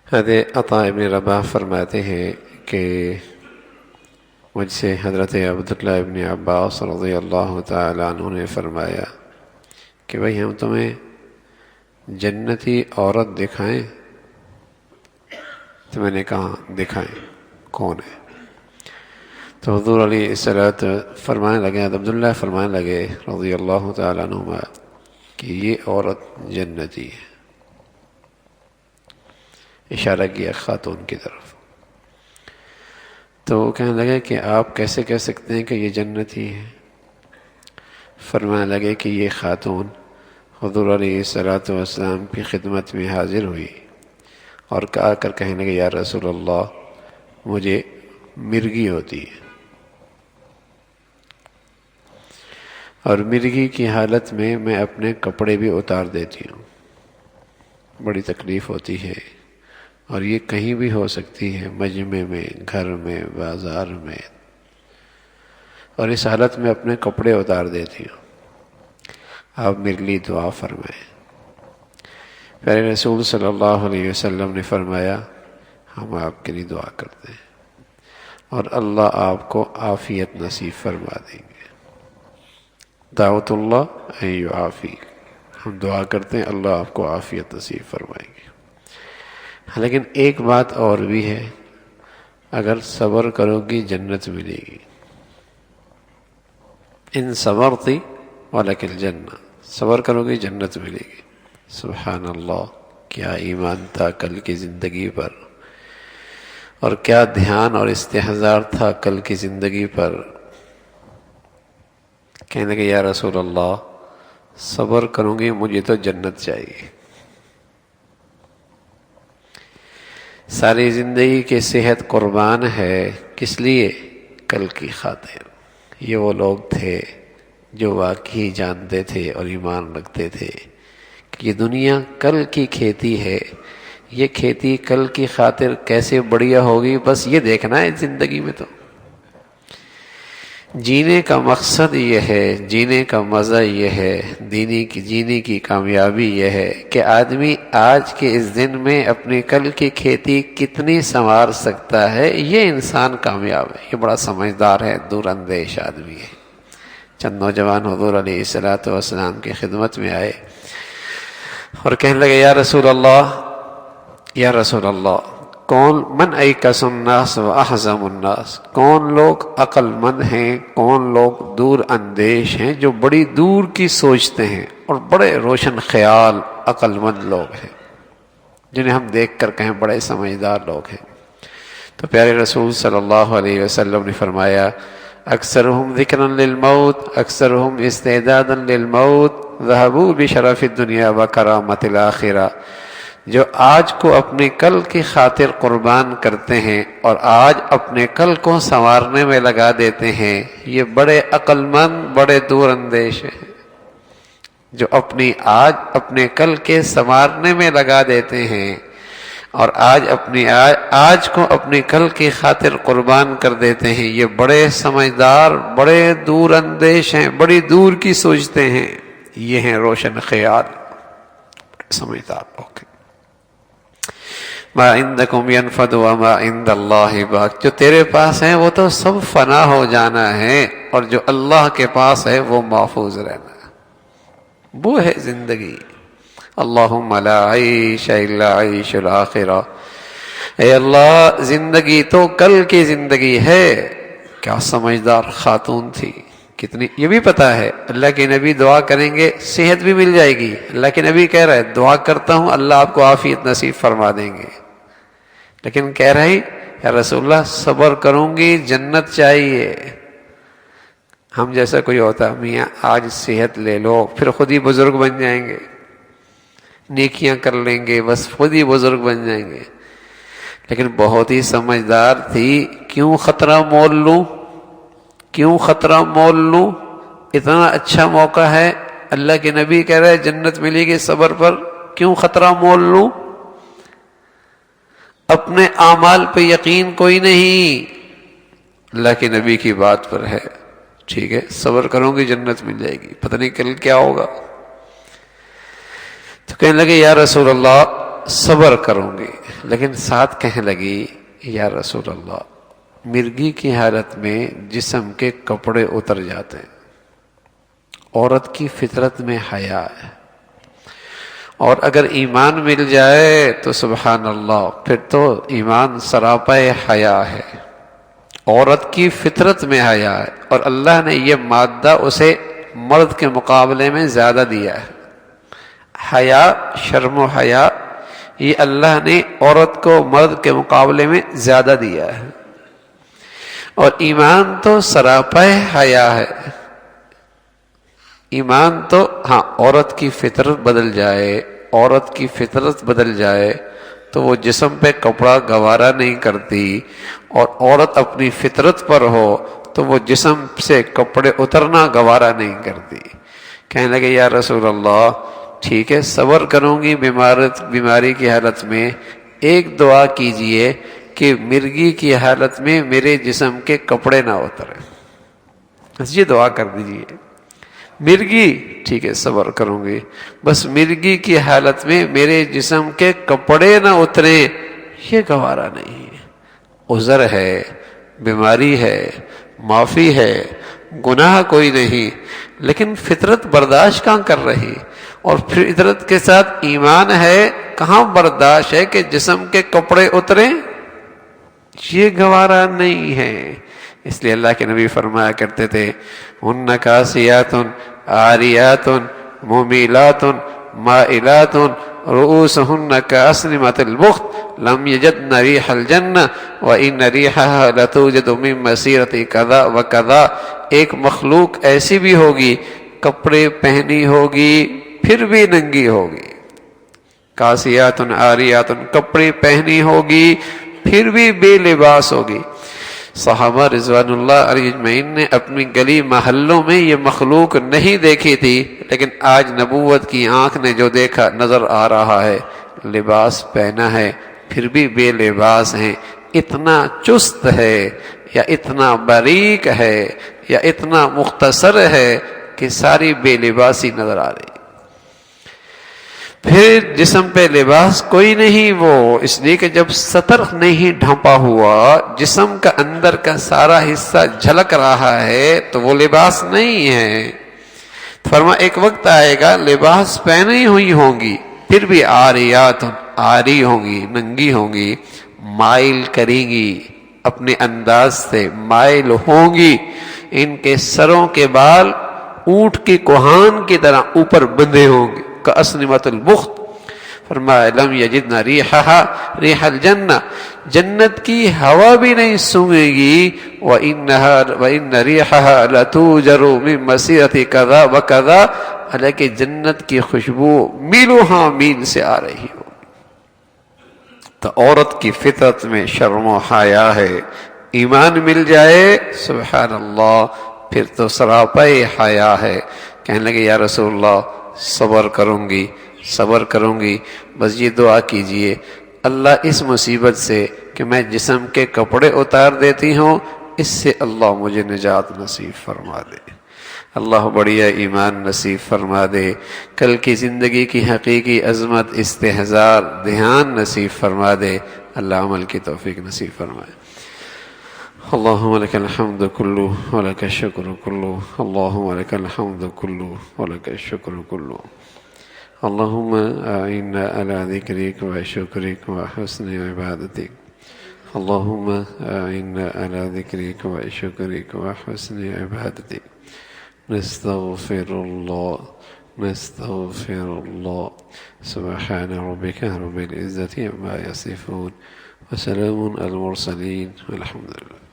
حضرت عطا ابن رباح فرماتے ہیں کہ مجھ سے حضرت عبداللہ ابن عباس رضی اللہ تعالیٰ عنہ نے فرمایا کہ بھئی ہم تمہیں جنتی عورت دکھائیں؟ تو میں نے کہا دکھائیں، کون ہے؟ تو حضور علیہ الصلوۃ فرمانے لگے، عبداللہ فرمانے لگے رضی اللہ تعالیٰ عنہما کہ یہ عورت جنتی ہے، اشارہ کیا خاتون کی طرف۔ تو وہ کہنے لگے کہ آپ کیسے کہہ سکتے ہیں کہ یہ جنتی ہے؟ فرمانے لگے کہ یہ خاتون حضور علیہ الصلوۃ والسلام کی خدمت میں حاضر ہوئی اور آ کر کہنے لگے یا رسول اللہ مجھے مرگی ہوتی ہے، اور مرگی کی حالت میں اپنے کپڑے بھی اتار دیتی ہوں، بڑی تکلیف ہوتی ہے، اور یہ کہیں بھی ہو سکتی ہے، مجمع میں، گھر میں، بازار میں، اور اس حالت میں اپنے کپڑے اتار دیتی ہوں، آپ میرے لیے دعا فرمائیں۔ پیارے رسول صلی اللہ علیہ وسلم نے فرمایا ہم آپ کے لیے دعا کرتے ہیں اور اللہ آپ کو عافیت نصیب فرما دیں گے۔ دعوت اللہ ان یعافی، ہم دعا کرتے ہیں اللہ آپ کو عافیت نصیب فرمائیں گے۔ لیکن ایک بات اور بھی ہے، اگر صبر کرو گی جنت ملے گی، ان صبرتی ولک الجنہ، صبر کرو گی جنت ملے گی۔ سبحان اللہ، کیا ایمان تھا کل کی زندگی پر، اور کیا دھیان اور استحضار تھا کل کی زندگی پر۔ کہنے لگے یا رسول اللہ صبر کروں گی، مجھے تو جنت چاہیے، ساری زندگی کی صحت قربان ہے، کس لیے؟ کل کی خاطر۔ یہ وہ لوگ تھے جو واقعی جانتے تھے اور ایمان رکھتے تھے کہ یہ دنیا کل کی کھیتی ہے، یہ کھیتی کل کی خاطر کیسے بڑھیا ہوگی، بس یہ دیکھنا ہے زندگی میں۔ تو جینے کا مقصد یہ ہے، جینے کا مزہ یہ ہے، جینے کی کامیابی یہ ہے کہ آدمی آج کے اس دن میں اپنی کل کی کھیتی کتنی سنوار سکتا ہے، یہ انسان کامیاب ہے، یہ بڑا سمجھدار ہے، دور اندیش آدمی ہے۔ چند نوجوان حضور علیہ الصلوۃ والسلام کی خدمت میں آئے اور کہنے لگے یا رسول اللہ کون من ایکس الناس و احزم الناس، کون لوگ عقل مند ہیں، کون لوگ دور اندیش ہیں، جو بڑی دور کی سوچتے ہیں اور بڑے روشن خیال عقل مند لوگ ہیں، جنہیں ہم دیکھ کر کہیں بڑے سمجھدار لوگ ہیں۔ تو پیارے رسول صلی اللہ علیہ وسلم نے فرمایا اکثرهم ذکرا للموت اکثرهم استعدادا للموت ذهبوا بشرف الدنیا وکرامت الآخرہ، جو آج کو اپنی کل کی خاطر قربان کرتے ہیں اور آج اپنے کل کو سنوارنے میں لگا دیتے ہیں، یہ بڑے عقل مند، بڑے دور اندیش ہیں، جو اپنے کل کے سنوارنے میں لگا دیتے ہیں اور آج کو اپنی کل کی خاطر قربان کر دیتے ہیں، یہ بڑے سمجھدار، بڑے دور اندیش ہیں، بڑی دور کی سوچتے ہیں، یہ ہیں روشن خیال، سمجھدار لوگ۔ ما عندکم ینفد وما عند اللہ باق، جو تیرے پاس ہے وہ تو سب فنا ہو جانا ہے، اور جو اللہ کے پاس ہے وہ محفوظ رہنا ہے، وہ ہے زندگی۔ اللہم لا عیش الا عیش الآخرہ، اے اللہ زندگی تو کل کی زندگی ہے۔ کیا سمجھدار خاتون تھی، کتنی، یہ بھی پتا ہے اللہ کے نبی دعا کریں گے صحت بھی مل جائے گی، اللہ کے نبی کہہ رہے دعا کرتا ہوں اللہ آپ کو عافیت نصیب فرما دیں گے، لیکن کہہ رہی یا رسول اللہ صبر کروں گی جنت چاہیے۔ ہم جیسا کوئی ہوتا میاں آج صحت لے لو پھر خود ہی بزرگ بن جائیں گے، نیکیاں کر لیں گے بس خود ہی بزرگ بن جائیں گے، لیکن بہت ہی سمجھدار تھی، کیوں خطرہ مول لوں، کیوں خطرہ مول لوں، اتنا اچھا موقع ہے، اللہ کے نبی کہہ رہے جنت ملے گی صبر پر، کیوں خطرہ مول لوں؟ اپنے اعمال پہ یقین کوئی نہیں، اللہ کے نبی کی بات پر ہے، ٹھیک ہے صبر کروں گی جنت مل جائے گی، پتہ نہیں کل کیا ہوگا۔ تو کہنے لگے یا رسول اللہ صبر کروں گی. لیکن ساتھ کہنے لگی یا رسول اللہ مرغی کی حالت میں جسم کے کپڑے اتر جاتے ہیں. عورت کی فطرت میں حیا ہے، اور اگر ایمان مل جائے تو سبحان اللہ پھر تو ایمان سراپے حیا ہے. عورت کی فطرت میں حیا ہے، اور اللہ نے یہ مادہ اسے مرد کے مقابلے میں زیادہ دیا ہے. حیا، شرم و حیا، یہ اللہ نے عورت کو مرد کے مقابلے میں زیادہ دیا ہے. اور ایمان تو سراپے حیا ہے. ایمان تو ہاں عورت کی فطرت بدل جائے، عورت کی فطرت بدل جائے تو وہ جسم پہ کپڑا گوارا نہیں کرتی، اور عورت اپنی فطرت پر ہو تو وہ جسم سے کپڑے اترنا گوارا نہیں کرتی. کہنے لگے یا رسول اللہ ٹھیک ہے صبر کروں گی بیماری کی حالت میں، ایک دعا کیجئے کہ مرغی کی حالت میں میرے جسم کے کپڑے نہ اتریں. بس یہ دعا کر دیجئے. مرغی ٹھیک ہے صبر کروں گی، بس مرغی کی حالت میں میرے جسم کے کپڑے نہ اتریں یہ گوارا نہیں ہے. عذر ہے، بیماری ہے، معافی ہے، گناہ کوئی نہیں، لیکن فطرت برداشت کہاں کر رہی. اور فطرت کے ساتھ ایمان ہے، کہاں برداشت ہے کہ جسم کے کپڑے اتریں، یہ گوارا نہیں ہے. اس لیے اللہ کے نبی فرمایا کرتے تھے ہن کاسیات عاریات ممیلات مائلات رؤوسهن كأسنمة البخت لم يجدن ريح الجنة وإن ريحها لتوجد من مسيرة كذا وكذا. ایک مخلوق ایسی بھی ہوگی کپڑے پہنی ہوگی پھر بھی ننگی ہوگی. کاسیات عاریات، کپڑے پہنی ہوگی پھر بھی بے لباس ہوگی. صحابہ رضوان اللہ علیہ اجمعین نے اپنی گلی محلوں میں یہ مخلوق نہیں دیکھی تھی، لیکن آج نبوت کی آنکھ نے جو دیکھا نظر آ رہا ہے. لباس پہنا ہے پھر بھی بے لباس ہیں. اتنا چست ہے یا اتنا باریک ہے یا اتنا مختصر ہے کہ ساری بے لباسی نظر آ رہی. پھر جسم پہ لباس کوئی نہیں، وہ اس لیے کہ جب سطر نہیں ڈھانپا ہوا، جسم کا اندر کا سارا حصہ جھلک رہا ہے تو وہ لباس نہیں ہے. فرما ایک وقت آئے گا لباس پہنی ہوئی ہوں گی پھر بھی عاریات، عاری ہوں گی، ننگی ہوں گی، مائل کریں گی اپنے انداز سے، مائل ہوں گی. ان کے سروں کے بال اونٹ کی کوہان کی طرح اوپر بندھے ہوں گے کأسنمة البخت. فرمایا لم یجدن ریحہا ریح الجنہ، جنت کی ہوا بھی نہیں سونگے گی. وَإِنَّ رِيحَهَا لَتُوجَرُ مِن مَسِيرَةِ كَذَا وَكَذَا، حالانکہ جنت کی خوشبو میلوں ہاں میل سے آ رہی ہو. تو عورت کی فطرت میں شرم و حیا ہے. ایمان مل جائے سبحان اللہ پھر تو سراپے حیا ہے. کہنے لگے یا رسول اللہ صبر کروں گی، صبر کروں گی، بس یہ دعا کیجئے اللہ اس مصیبت سے کہ میں جسم کے کپڑے اتار دیتی ہوں، اس سے اللہ مجھے نجات نصیب فرما دے. اللہ بڑھیا ایمان نصیب فرما دے. کل کی زندگی کی حقیقی عظمت، استحضار، دھیان نصیب فرما دے. اللہ عمل کی توفیق نصیب فرمائے. اللهم لك الحمد كله ولك الشكر كله، اللهم لك الحمد كله ولك الشكر كله. اللهم أعنا على ذكرك وشكرك وحسن عبادتك. اللهم أعنا على ذكرك وشكرك وحسن عبادتك. نستغفر الله نستغفر الله. سبحان ربك رب العزة عما يصفون وسلام على المرسلين والحمد لله.